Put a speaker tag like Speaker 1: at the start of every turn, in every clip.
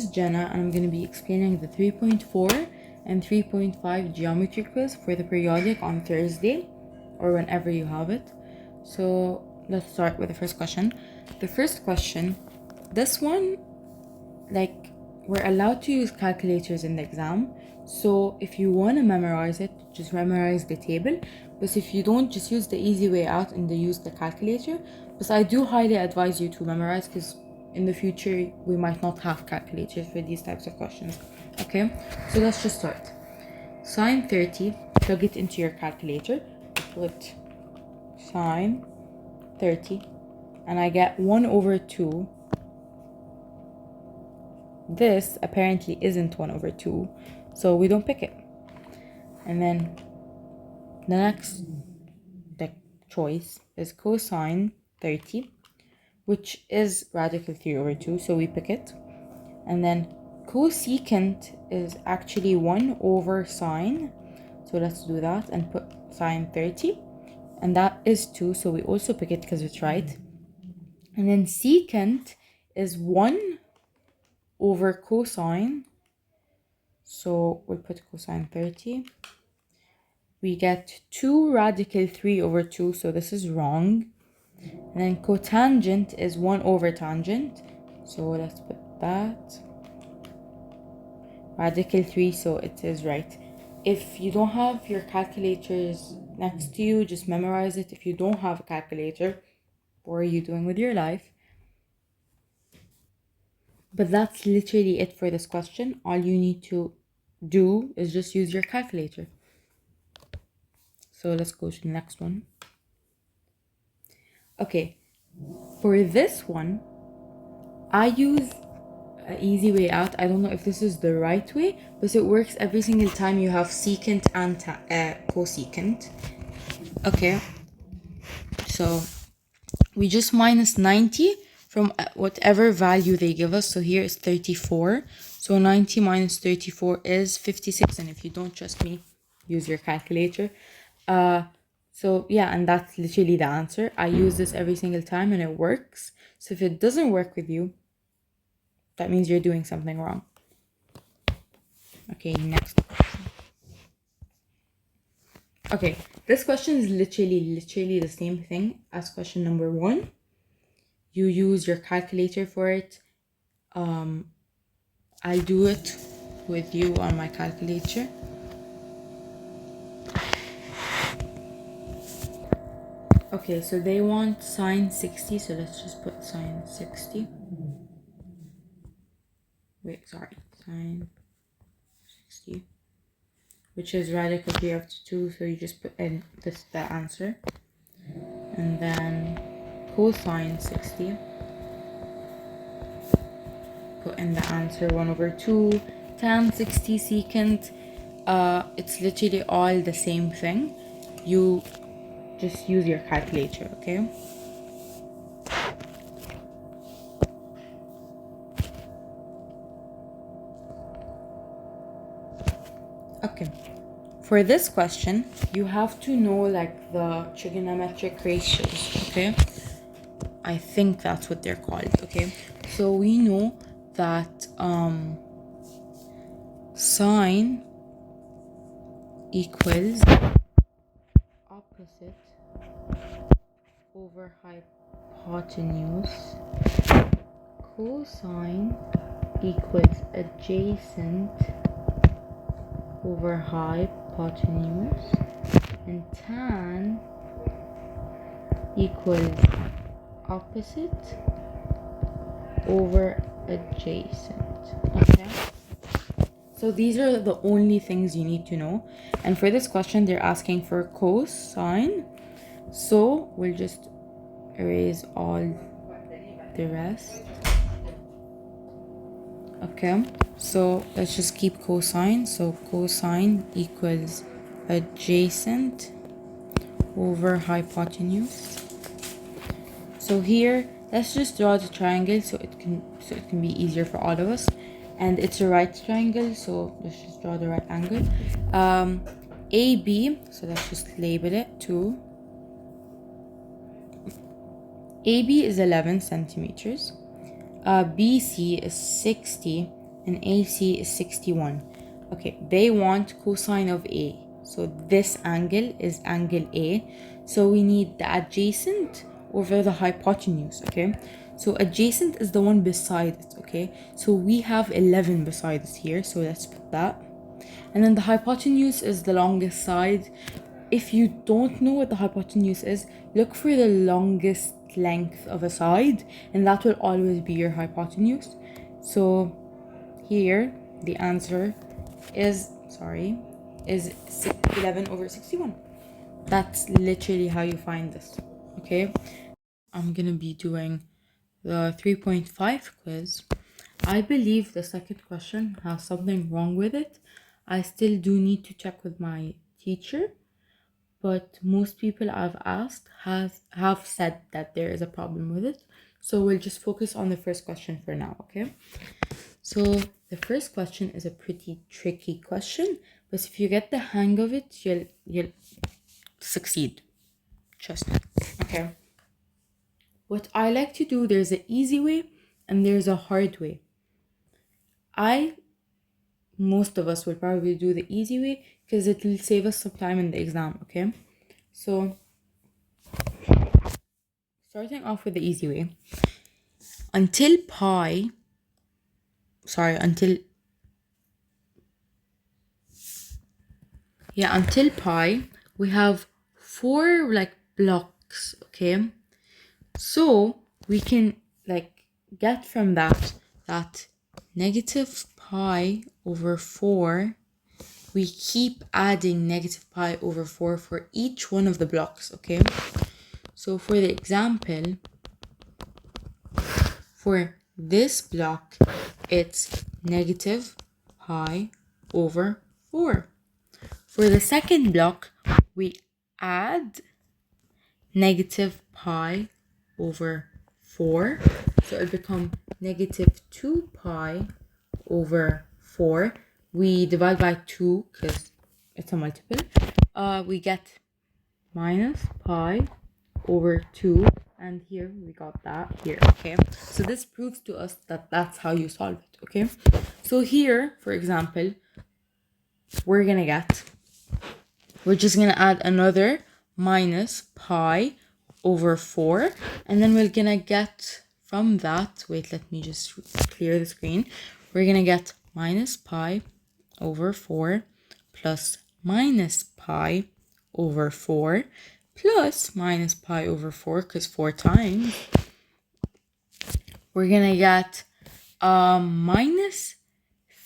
Speaker 1: Jenna, and I'm going to be explaining the 3.4 and 3.5 geometry quiz for the periodic on Thursday or whenever you have it. So let's start with the first question. The first question, this one, like, we're allowed to use calculators in the exam. So if you want to memorize it, just memorize the table. But if you don't, just use the easy way out and use the calculator. But I do highly advise you to memorize, because in the future we might not have calculators for these types of questions. Okay, so let's just start. Sine 30, plug it into your calculator. Put sine 30, and I get 1/2. This apparently isn't 1/2, so we don't pick it. And then the next choice is cosine 30, which is radical 3/2, so we pick it. And then cosecant is actually 1/sine, so let's do that and put sine 30, and that is 2, so we also pick it because it's right. And then secant is 1/cosine, so we'll put cosine 30. We get 2 radical 3/2, so this is wrong. And then cotangent is 1/tangent, so let's put that. Radical 3, so it is right. If you don't have your calculators next to you, just memorize it. If you don't have a calculator, what are you doing with your life? But that's literally it for this question. All you need to do is just use your calculator. So let's go to the next one. Okay, for this one, I use an easy way out. I don't know if this is the right way, but it works every single time you have secant and cosecant. Okay, so we just minus 90 from whatever value they give us. So here is 34. So 90 minus 34 is 56. And if you don't trust me, use your calculator. So yeah, and that's literally the answer. I use this every single time and it works. So if it doesn't work with you, that means you're doing something wrong. Okay, next question. Okay, this question is literally the same thing as question number 1. You use your calculator for it. I'll do it with you on my calculator. Okay, so they want sine 60, so let's just put sine 60. Sine 60, which is radical 3/2, so you just put in the answer. And then cosine 60, put in the answer 1/2. Tan 60, secant, it's literally all the same thing. You just use your calculator, okay? Okay, for this question, you have to know like the trigonometric ratios, okay? I think that's what they're called, okay? So we know that sine equals opposite over hypotenuse. Cosine equals adjacent over hypotenuse, and tan equals opposite over adjacent. Okay, so these are the only things you need to know. And for this question, they're asking for cosine, so we'll just erase all the rest. Okay, so let's just keep cosine. So cosine equals adjacent over hypotenuse. So here, let's just draw the triangle so it can be easier for all of us. And it's a right triangle, so let's just draw the right angle. AB, so let's just label it 2. AB is 11 centimeters. BC is 60 and AC is 61. Okay, they want cosine of A. So this angle is angle A. So we need the adjacent over the hypotenuse, okay? So adjacent is the one beside it, okay? So we have 11 beside us here, so let's put that. And then the hypotenuse is the longest side. If you don't know what the hypotenuse is, look for the longest length of a side, and that will always be your hypotenuse. So here the answer is 11 over 61. That's literally how you find this. Okay, I'm gonna be doing the 3.5 quiz. I believe the second question has something wrong with it. I still do need to check with my teacher, but most people I've asked have said that there is a problem with it. So we'll just focus on the first question for now, okay? So the first question is a pretty tricky question, but if you get the hang of it, you'll succeed. Trust me. Okay. What I like to do, there's an easy way and there's a hard way. Most of us will probably do the easy way because it will save us some time in the exam, okay? So starting off with the easy way, until pi, we have 4 like blocks, okay? So we can like get from that negative pi over 4, we keep adding negative pi over 4 for each one of the blocks, okay? So for the example, for this block, it's negative pi over 4. For the second block, we add negative pi over 4. So it'll become negative 2 pi over 4. We divide by 2 because it's a multiple. We get minus pi over 2. And here we got that here, okay? So this proves to us that that's how you solve it, okay? So here, for example, we're just gonna add another minus pi over 4, and then we're gonna get from that, wait, let me just clear the screen. We're gonna get minus pi over 4 plus minus pi over 4 plus minus pi over 4, because 4 times. We're gonna get minus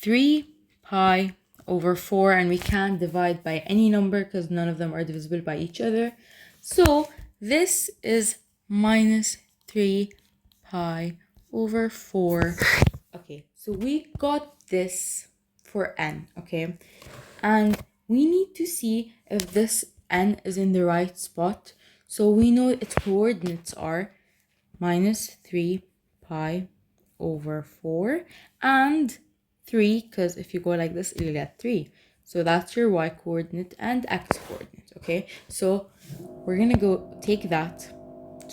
Speaker 1: 3 pi over 4, and we can't divide by any number because none of them are divisible by each other. So this is minus 3 pi over 4. Okay, so we got this for n, okay? And we need to see if this n is in the right spot. So we know its coordinates are minus 3 pi over 4 and 3, because if you go like this, you'll get 3. So that's your y coordinate and x coordinate, okay? So we're gonna go take that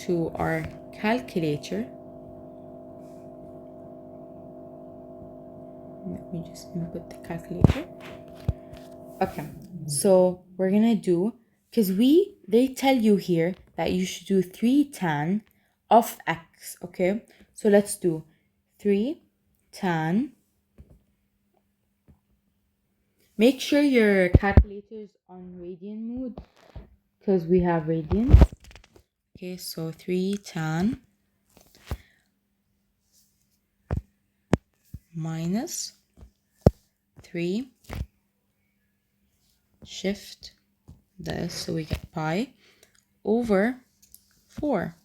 Speaker 1: to our calculator. Let me just input the calculator. Okay, so we're gonna do, because they tell you here that you should do 3 tan of x, okay? So let's do 3 tan. Make sure your calculator is on radian mode because we have radians. Okay, so 3 tan minus 3 shift this, so we get pi over 4.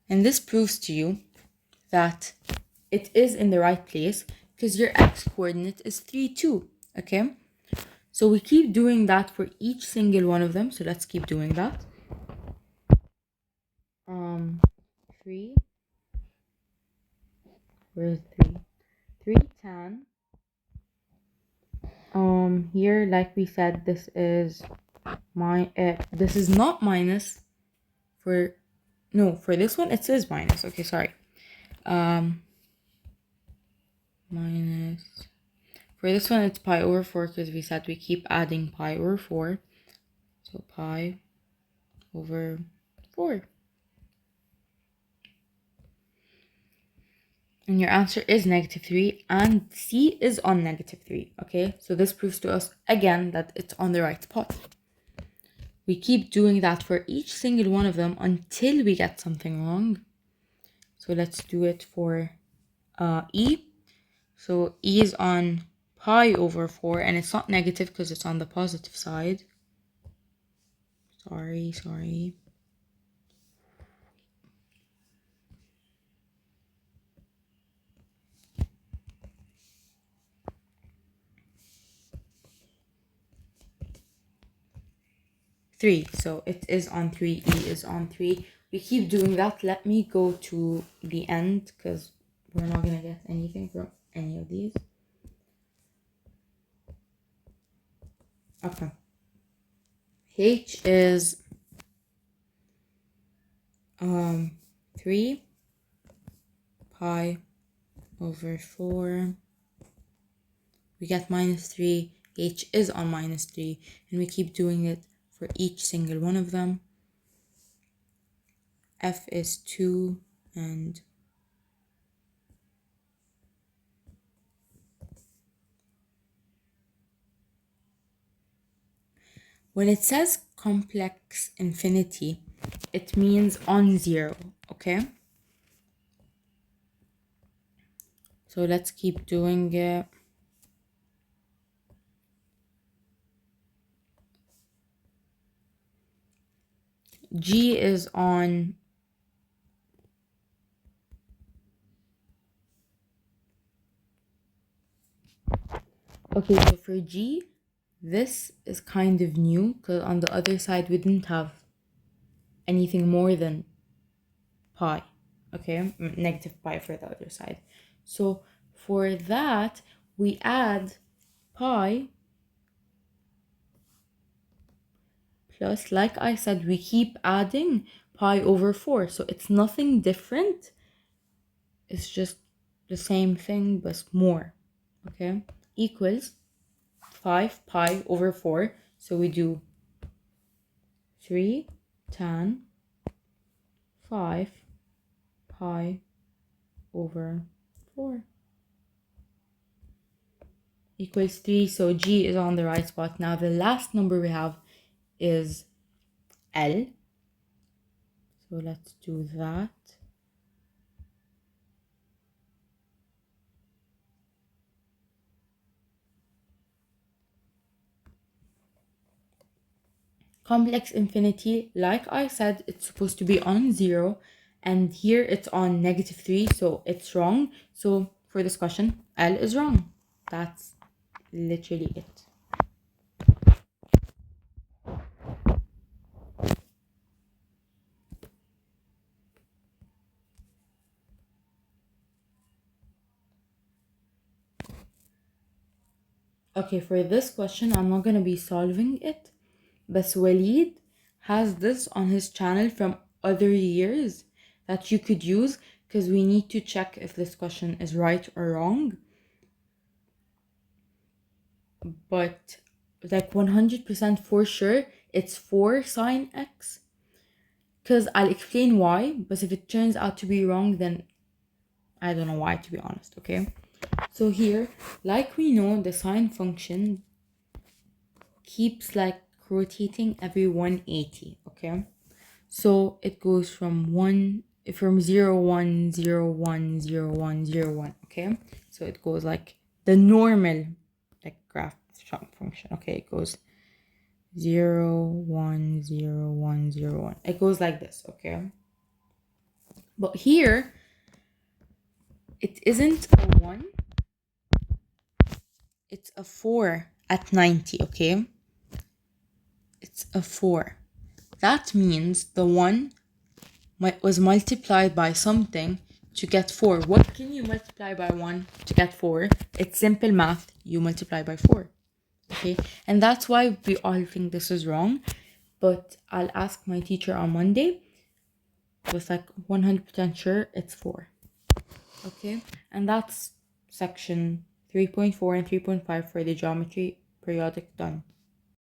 Speaker 1: And this proves to you that it is in the right place because your x coordinate is 3, 2, okay? So we keep doing that for each single one of them. So let's keep doing that. 3, where's 3? 3 tan. Here, like we said, this is this is not minus for this one. It says minus. Okay, sorry. minus, for this one it's pi over 4 because we said we keep adding pi over 4. So pi over 4. And your answer is -3, and C is on -3, okay? So this proves to us, again, that it's on the right spot. We keep doing that for each single one of them until we get something wrong. So let's do it for E. So E is on pi over 4, and it's not negative because it's on the positive side. Sorry. 3. So it is on 3. E is on 3. We keep doing that. Let me go to the end because we're not going to get anything from any of these. Okay. H is 3 pi over 4. We get -3. H is on -3, and we keep doing it for each single one of them. F is 2, and when it says complex infinity, it means on 0, okay? So let's keep doing it. G is on okay, so for G, this is kind of new because on the other side we didn't have anything more than pi, okay? -pi for the other side. So for that, we add pi plus, like I said, we keep adding pi over 4. So it's nothing different. It's just the same thing, but more, okay? Equals 5 pi over 4. So we do 3 tan 5 pi over 4 equals 3. So G is on the right spot. Now the last number we have is L. So let's do that. Complex infinity, like I said, it's supposed to be on 0, and here it's on -3, so it's wrong. So for this question, L is wrong. That's literally it. Okay, for this question, I'm not going to be solving it, but Walid has this on his channel from other years that you could use because we need to check if this question is right or wrong. But like 100% for sure, it's 4 sine x. Because I'll explain why, but if it turns out to be wrong, then I don't know why, to be honest, okay? So here, like we know, the sine function keeps like rotating every 180, okay? So it goes from 0, 1, 0, 1, 0, 1, 0, 1, okay? So it goes like the normal like graph function, okay? It goes 0, 1, 0, 1, 0, 1. It goes like this, okay? But here, it isn't a 1. It's a 4 at 90, okay? It's a 4. That means the 1 was multiplied by something to get 4. What can you multiply by 1 to get 4? It's simple math. You multiply by 4. Okay? And that's why we all think this is wrong. But I'll ask my teacher on Monday. With like 100% sure it's 4. Okay, and that's section 3.4 and 3.5 for the geometry periodic done.